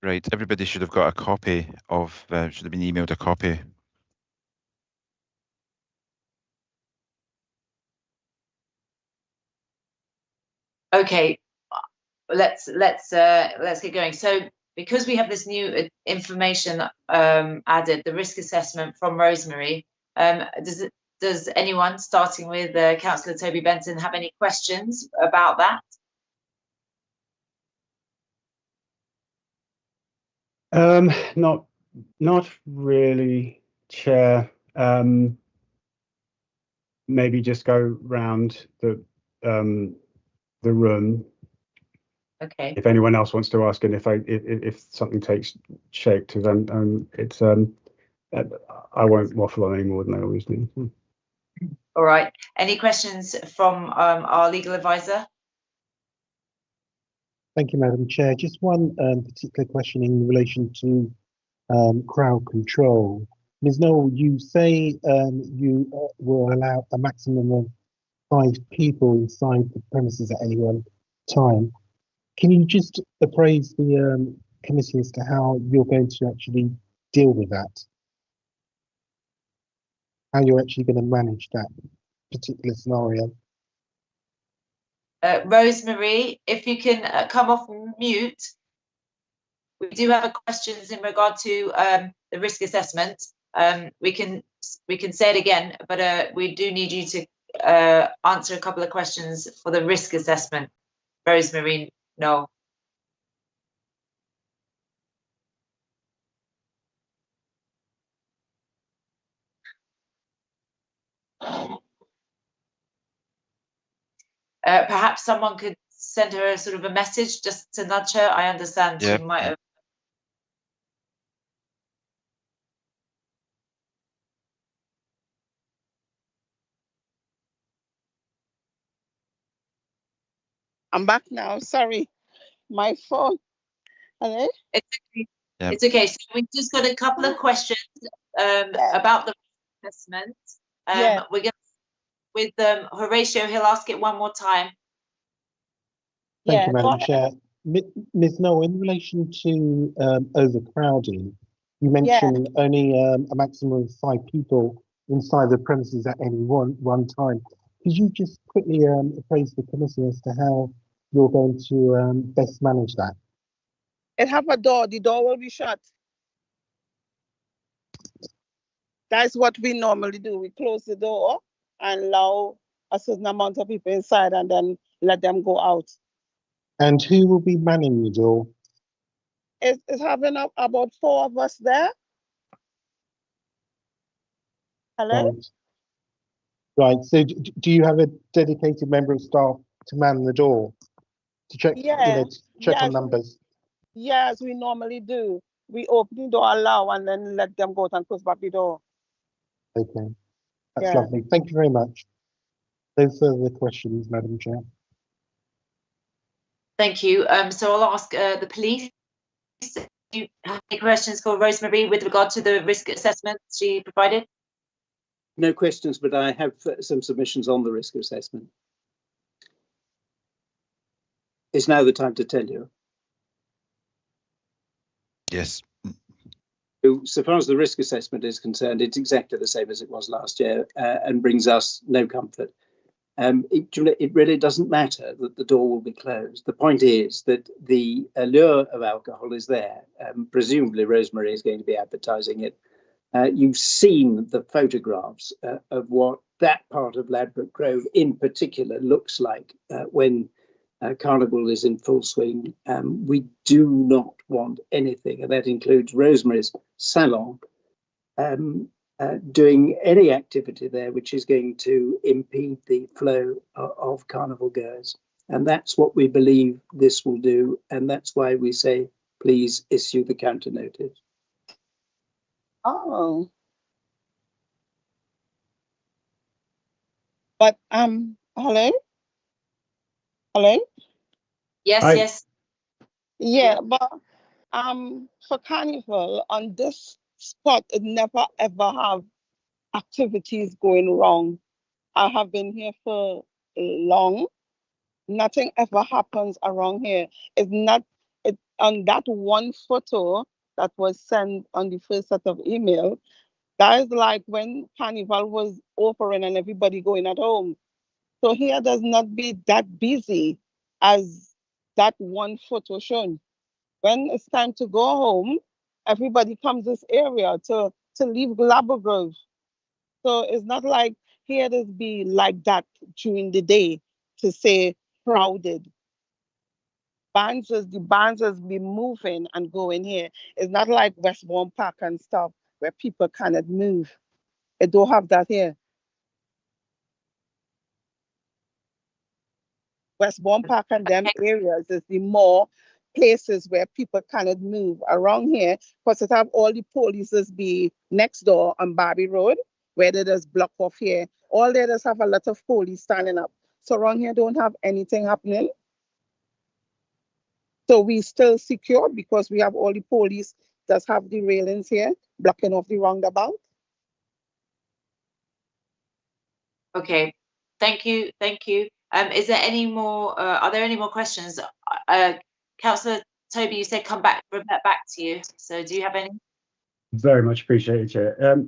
Right, everybody should have got a copy of, should have been emailed a copy. Okay, let's get going. So because we have this new information added, the risk assessment from Rosemary, does anyone, starting with Councillor Toby Benton, have any questions about that? Not really, Chair. Maybe just go round the room. Okay. If anyone else wants to ask, and if something takes shape, to them, I won't waffle on any more than I always do. All right. Any questions from our legal advisor? Thank you, Madam Chair. Just one particular question in relation to crowd control. Ms. Noel, you say you will allow a maximum of 5 people inside the premises at any one time. Can you just appraise the committee as to how you're going to actually deal with that? How you're actually going to manage that particular scenario? Rosemary, if you can come off mute. We do have questions in regard to the risk assessment. We can say it again, but we do need you to answer a couple of questions for the risk assessment. Rosemary, no. Perhaps someone could send her a sort of a message just to nudge her. I understand Yeah. she might have. I'm back now. Sorry, my phone. Hello? It's okay. Yeah. It's okay. So we've just got a couple of questions about the assessment. Yeah. We're going to, with Horatio, he'll ask it one more time. Thank you, Go Madam ahead. Chair. Ms. Noel, in relation to overcrowding, you mentioned only a maximum of 5 people inside the premises at any one time. Could you just quickly appraise the committee as to how you're going to best manage that? It have a door. The door will be shut. That's what we normally do. We close the door and allow a certain amount of people inside and then let them go out. And who will be manning the door? It's having about 4 of us there. Hello? Right. So do you have a dedicated member of staff to man the door to check, Yeah. to check on numbers? Yes, we normally do. We open the door, allow, and then let them go out and close back the door. Okay, that's Yeah. lovely. Thank you very much. Those are the questions, Madam Chair. Thank you. So I'll ask the police. Do you have any questions for Rosemary with regard to the risk assessment she provided? No questions, but I have some submissions on the risk assessment. Is now the time to tell you? Yes. So far as the risk assessment is concerned, it's exactly the same as it was last year and brings us no comfort. It really doesn't matter that the door will be closed. The point is that the allure of alcohol is there. Presumably Rosemary is going to be advertising it. You've seen the photographs of what that part of Ladbroke Grove in particular looks like when Carnival is in full swing. We do not want anything, and that includes Rosemary's salon, doing any activity there which is going to impede the flow of Carnival goers. And that's what we believe this will do, and that's why we say, please issue the counter notice. Oh. But hello? Hello? Yes, Hi. yes. Yeah, but for Carnival on this spot, it never ever have activities going wrong. I have been here for long. Nothing ever happens around here. It's not on that one photo that was sent on the first set of email. That is like when Carnival was open and everybody going at home. So here does not be that busy as that one photo shown. When it's time to go home, everybody comes this area to leave Ladbroke Grove. So it's not like here does be like that during the day to say crowded. the bands be moving and going here. It's not like Westbourne Park and stuff where people cannot move. It don't have that here. Westbourne Park and them areas is the more places where people cannot move. Around here, because it have all the polices be next door on Barbie Road, where they just block off here. All they just have a lot of police standing up. So around here don't have anything happening. So we still secure because we have all the police that have the railings here blocking off the roundabout. Okay, thank you. Is there any more? Are there any more questions? Councillor Toby, you said revert back to you. So do you have any? Very much appreciated, Chair.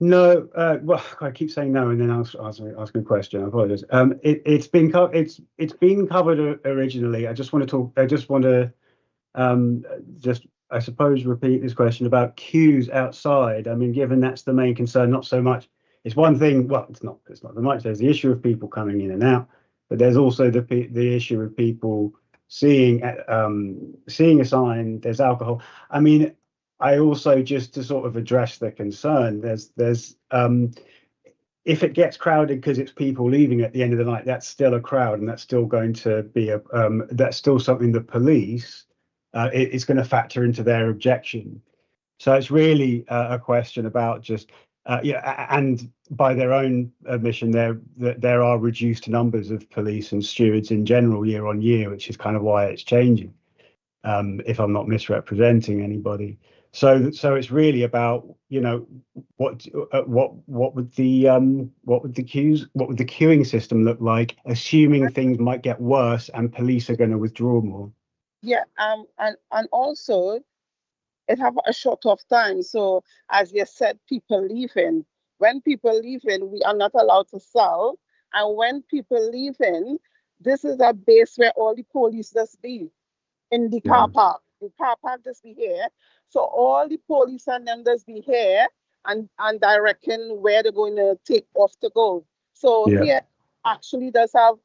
No, well, I keep saying no and then asking a question. I apologize. It's been covered originally. I just want to I suppose repeat this question about queues outside. I mean, given that's the main concern, not so much. It's one thing. Well, it's not the much. There's the issue of people coming in and out, but there's also the issue of people seeing a sign. There's alcohol. I mean, I also, just to sort of address the concern, there's if it gets crowded because it's people leaving at the end of the night, that's still a crowd, and that's still going to be that's still something the police it's going to factor into their objection. So it's really a question about just and by their own admission, there are reduced numbers of police and stewards in general year on year, which is kind of why it's changing. If I'm not misrepresenting anybody. So it's really about, what would the queuing system look like, assuming things might get worse and police are going to withdraw more. Yeah, and also it have a short of time. So as you said, people leaving. When people leaving, we are not allowed to sell. And when people leaving, this is a base where all the police just be in the car park. The car park just be here. So all the police and them just be here and directing where they're going to take off to go. So here actually does have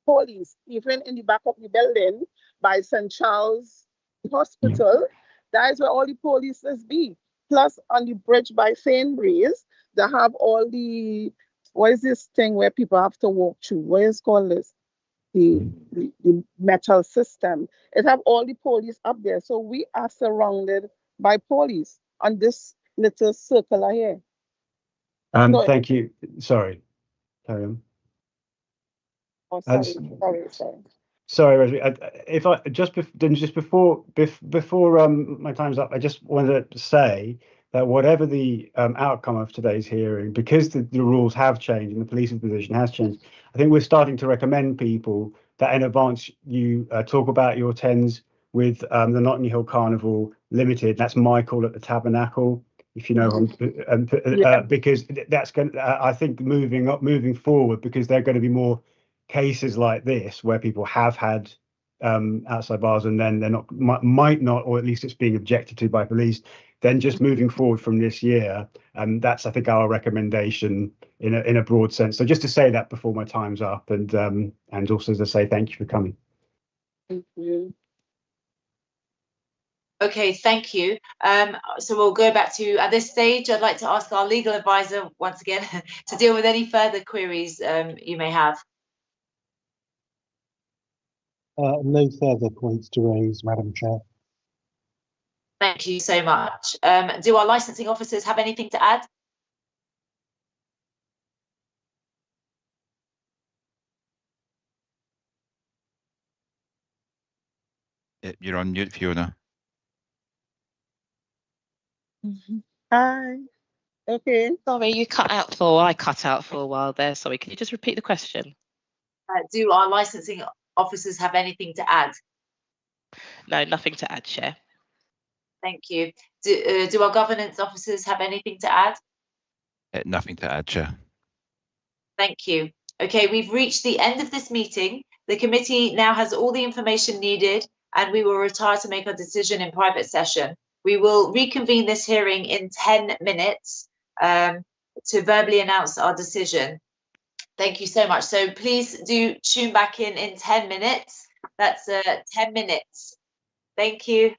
police, even in the back of the building by St. Charles Hospital. That is where all the police just be. Plus on the bridge by Sainsbury's, they have all the, what is this thing where people have to walk through? What is called this? The metal system. It have all the police up there. So we are surrounded by police on this little circle here. Thank you. Sorry. Carry on. Oh, sorry. Sorry, Rosemary. If I just before my time's up, I just wanted to say that whatever the outcome of today's hearing, because the rules have changed and the police's position has changed, I think we're starting to recommend people that in advance you talk about your TENs with the Notting Hill Carnival Limited. That's Michael at the Tabernacle, if you know him, because that's going. I think moving forward, because there are going to be more cases like this where people have had outside bars and then they're not, might not, or at least it's being objected to by police. Then just moving forward from this year, that's, I think, our recommendation in a broad sense. So just to say that before my time's up, and also to say thank you for coming. Thank you. Okay, thank you. So we'll go back to, at this stage, I'd like to ask our legal advisor once again to deal with any further queries you may have. No further points to raise, Madam Chair. Thank you so much. Do our licensing officers have anything to add? You're on mute, Fiona. Hi. Okay. Sorry, I cut out for a while there. Sorry, can you just repeat the question? Do our licensing officers have anything to add? No, nothing to add, Chair. Thank you. Do our governance officers have anything to add? Nothing to add, Chair. Thank you. Okay, we've reached the end of this meeting. The committee now has all the information needed, and we will retire to make our decision in private session. We will reconvene this hearing in 10 minutes to verbally announce our decision. Thank you so much. So please do tune back in 10 minutes That's 10 minutes. Thank you.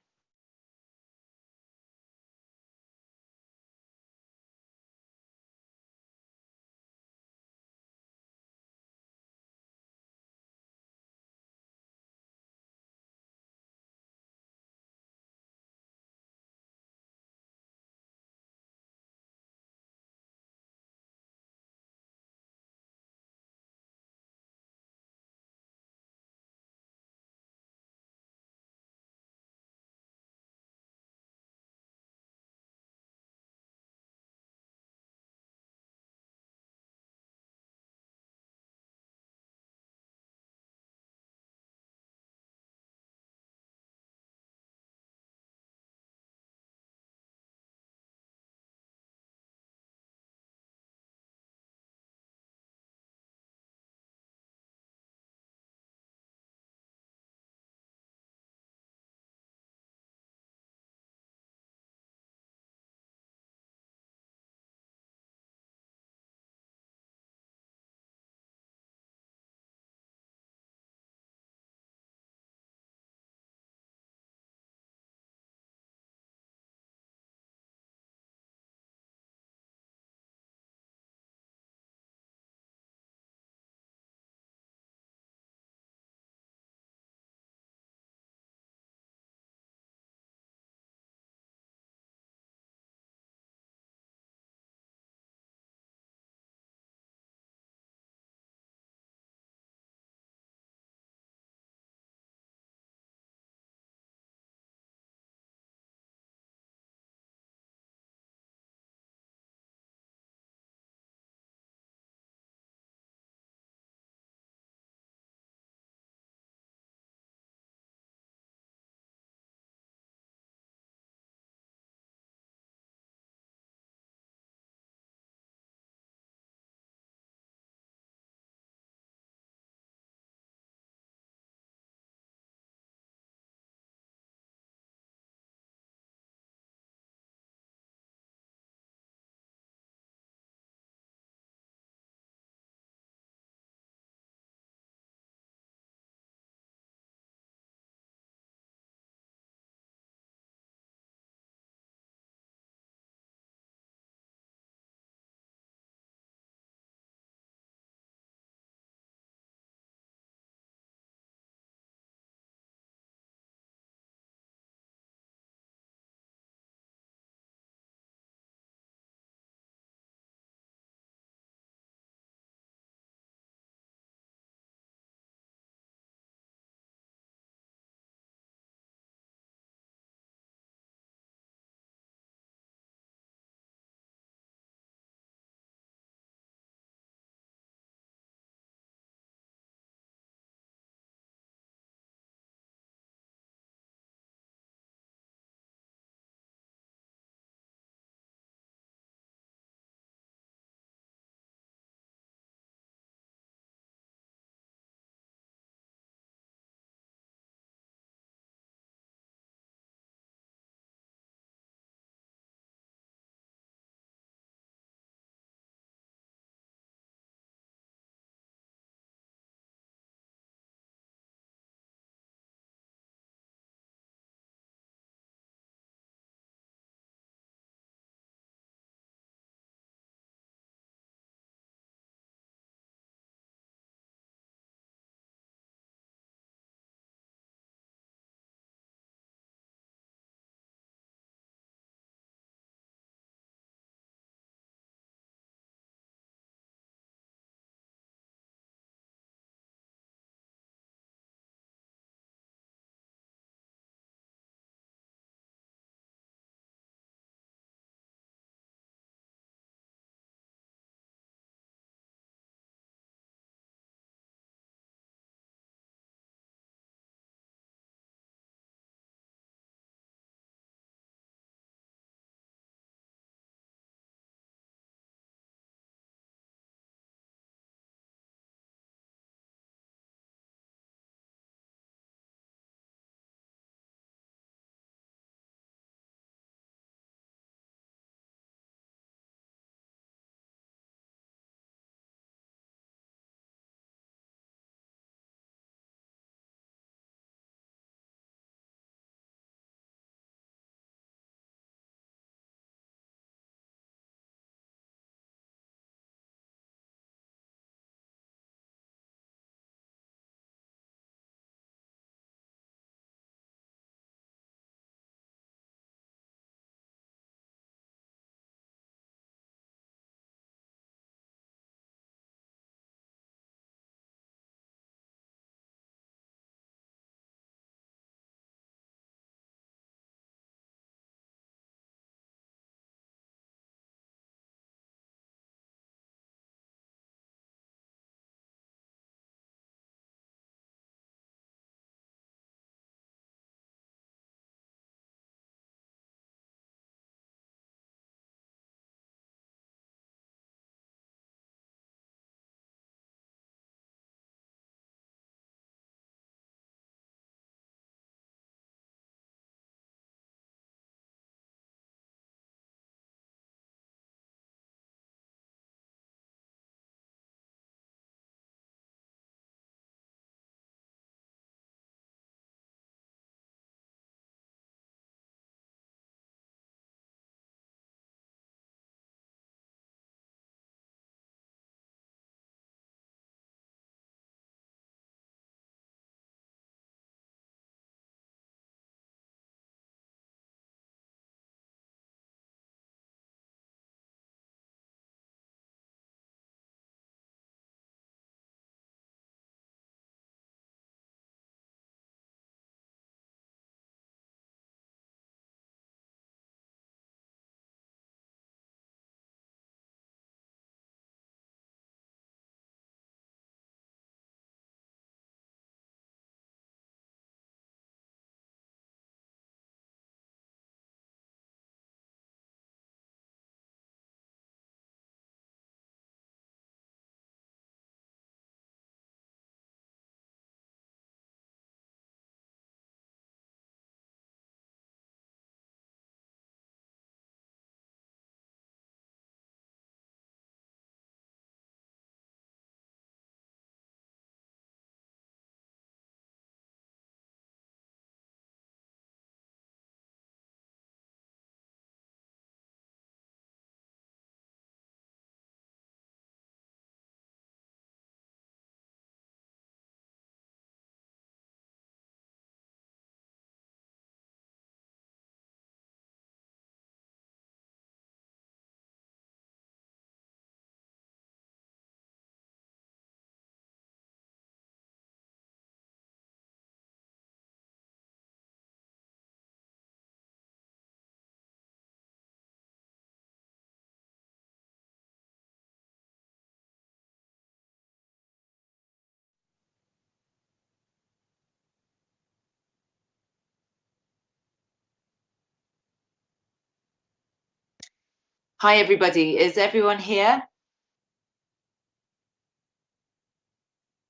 Hi, everybody. Is everyone here?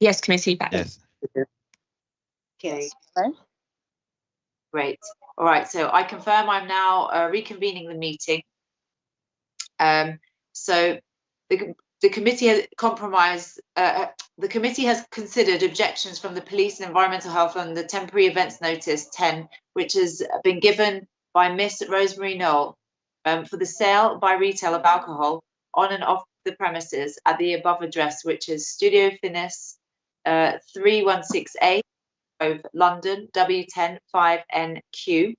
Yes, committee back. Yes. Okay. Right. Great. All right. So I confirm I'm now reconvening the meeting. So the committee has compromised. The committee has considered objections from the police and environmental health on the temporary events notice 10, which has been given by Miss Rosemary Knoll for the sale by retail of alcohol on and off the premises at the above address, which is Studio Finis 316A, London, W10 5NQ.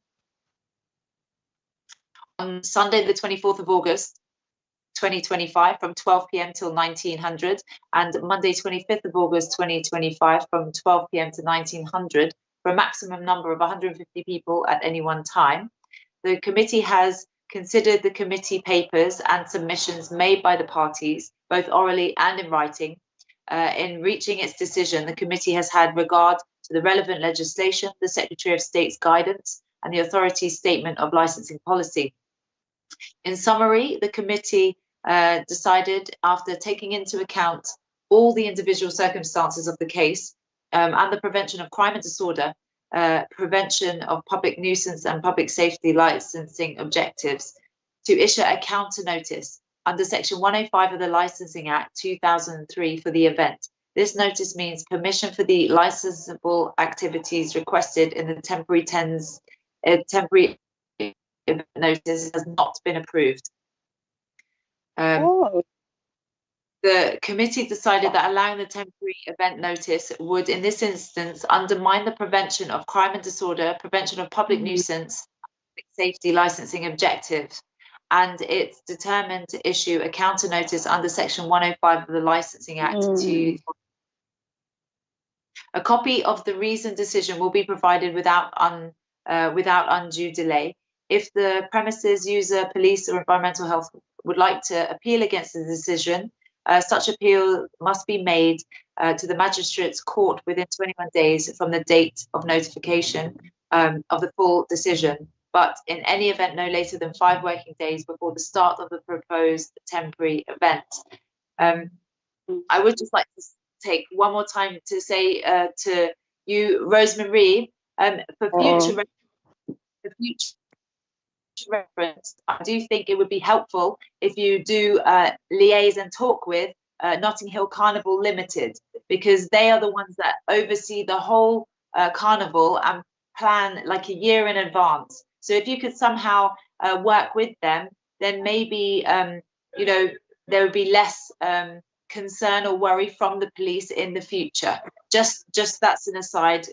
On Sunday, the 24th of August, 2025 from 12 p.m. till 1900, and Monday 25th of August 2025 from 12 p.m. to 1900 for a maximum number of 150 people at any one time. The committee has considered the committee papers and submissions made by the parties, both orally and in writing. In reaching its decision, the committee has had regard to the relevant legislation, the Secretary of State's guidance, and the authority's statement of licensing policy. In summary, the committee decided, after taking into account all the individual circumstances of the case and the prevention of crime and disorder, prevention of public nuisance and public safety licensing objectives, to issue a counter notice under Section 105 of the Licensing Act 2003 for the event. This notice means permission for the licensable activities requested in the temporary temporary event notice has not been approved. The committee decided that allowing the temporary event notice would, in this instance, undermine the prevention of crime and disorder, prevention of public nuisance, public safety licensing objectives, and it's determined to issue a counter notice under Section 105 of the Licensing Act. A copy of the reasoned decision will be provided without undue delay. If the premises user, police, or environmental health would like to appeal against the decision, such appeal must be made to the Magistrates' Court within 21 days from the date of notification of the full decision, but in any event no later than 5 working days before the start of the proposed temporary event. I would just like to take one more time to say to you, Rosemary, for future reference, I do think it would be helpful if you do liaise and talk with Notting Hill Carnival Limited, because they are the ones that oversee the whole carnival and plan like a year in advance. So if you could somehow work with them, then maybe you know, there would be less concern or worry from the police in the future. Just that's an aside.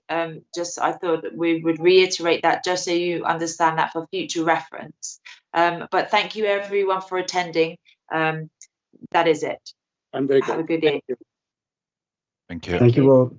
Just I thought we would reiterate that just so you understand that for future reference. But thank you everyone for attending. That is it. I'm very good. Have a good day. Thank you. Thank you all.